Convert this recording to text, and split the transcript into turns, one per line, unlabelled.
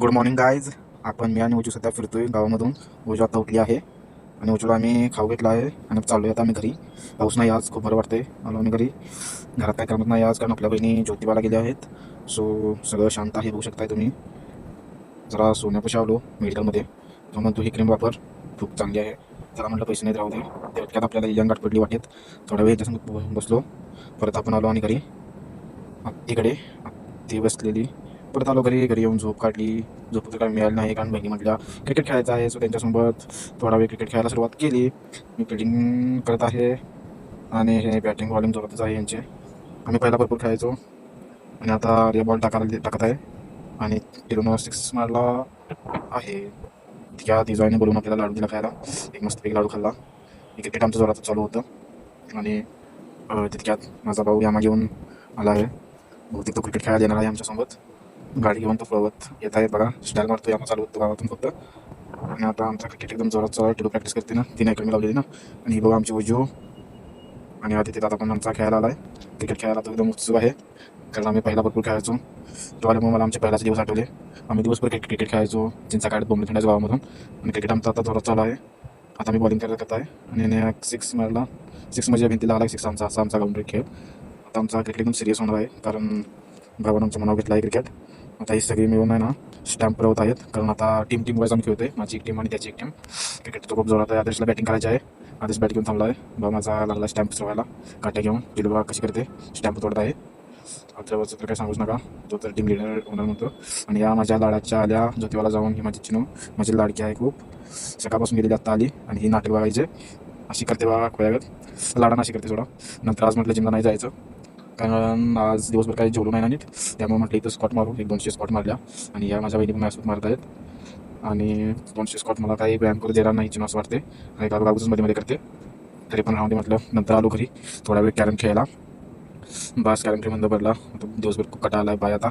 Good morning guys. मी आणि उजू सध्या फिरतोय गावामधून. उजू आता उठली आहे आणि उजूला आम्ही खाऊ घेतला आहे आणि चाललोय आता आम्ही घरी. पाऊस नाही आज, खूप बरं वाटतंय. आलो आम्ही घरी. घरात काय करमत नाही आज, कारण आपल्या बहिणी ज्योतिबाला गेल्या आहेत. सो सगळं शांत आहे, बघू शकताय तुम्ही. जरा सोन्यापाशी आलो मेडिकलमध्ये. तो म्हणतो ही क्रीम वापर, खूप चांगली आहे. त्याला म्हटलं पैसे नाही राहू दे. तेवढ्यात आपल्याला यंग गाठ पडली वाटेत. थोडा वेळ त्यासमोर बसलो. परत आपण आलो आणि घरी तिकडे ती बसलेली. परत आलो घरी. घरी येऊन झोप काढली. झोप तर काही मिळालं नाही, कारण बहिणी म्हटल्या क्रिकेट खेळायचं आहे. सो त्यांच्यासोबत थोडा वेळ क्रिकेट खेळायला सुरुवात केली. मी फिल्डिंग करत आहे आणि हे बॅटिंग बॉलिंग जोरातच आहे यांचे. आम्ही पहिला भरपूर खेळायचो आणि आता रे बॉल टाकत आहे आणि तिरून 6 मारला आहे. त्या तिजोरीने बोलून आपल्याला लाडू दिला खायला. एक मस्तपैकी लाडू खाल्ला. क्रिकेट आमचं जोरात चालू होतं आणि तितक्यात माझा भाऊ यामा घेऊन आला आहे. बहुतेक तो क्रिकेट खेळायला येणार आहे आमच्यासोबत. गाडी घेऊन तो पळवत येत आहे बघा. स्टाईल मारतो यामा चालू होतो गावातून फक्त. आणि आता आमचा क्रिकेट एकदम जोरात चालू आहे. टिडू प्रॅक्टिस करते ना, 3 एकरमी लावलेली ना. आणि ही बघा आमची उजू आणि आदित्य दादा पण आमचा खेळायला आला आहे. क्रिकेट खेळायला तो एकदम उत्सुक आहे, कारण आम्ही पहिला भरपूर खेळायचो. तो आल्यामुळे मला आमचे पहिलाचे दिवस आठवले. आम्ही दिवसभर क्रिकेट खेळायचो चिंचा काढत बोंबले थंडाच्या गावामधून. आणि क्रिकेट आमचा आता जोरात चालू आहे. आता मी बॉलिंग करत आहे आणि याने 6 मारला. 6 म्हणजे भिंतीला आला 6 आमचा, असा आमचा गाऊंडरी खेळ. आता आमचा क्रिकेट एकदम सिरियस होणार आहे, कारण गावानं आमच्या मनावर घेतलं आहे क्रिकेट. आता ही सगळी मिळून आहे ना स्टॅम्प पुरवत आहेत, कारण आता टीम वाईज आम्ही खेळतोय. माझी एक टीम आणि त्याची एक टीम. क्रिकेट तो खूप जोरात आहे. आदेशला बॅटिंग करायची आहे. आदेश बॅट घेऊन थांबला आहे. बा माझा लागला स्टॅम्प सुरवायला काट्या घेऊन. जिलबा कशी करते, स्टॅम्प तोडत आहे. त्यावरचं तर काही सांगूच नका, तो तर टीम लिडर होणार म्हणतो. आणि या माझ्या लाडाच्या आल्या ज्योतिबाला जाऊन. ही माझी चिनू, माझी लाडकी आहे खूप. सकाळपासून गेलेली आत्ता आली आणि ही नाटक बघायचे. अशी करते बघा खोयागत, लाडानं अशी करते थोडा. नंतर आज म्हटलं जिमला नाही जायचं, कारण आज दिवसभर काही जेवलो नाही ना नीट. त्यामुळे म्हटलं इथं स्कॉट मारू. 1-200 स्कॉट मारल्या आणि या माझ्या बहिणी पण माझ्यासोबत मारत आहेत. आणि 200 स्कॉट मला काही व्यायाम करू देणार नाही चिनू, असं वाटते. आणि गागूच मध्ये करते. तरी पण राहून दे म्हटलं. नंतर आलो घरी, थोडा वेळ कॅरम खेळायला. बस कॅरम खेळ बंद पडला. दिवसभर खूप कटा आला आहे पाय आता.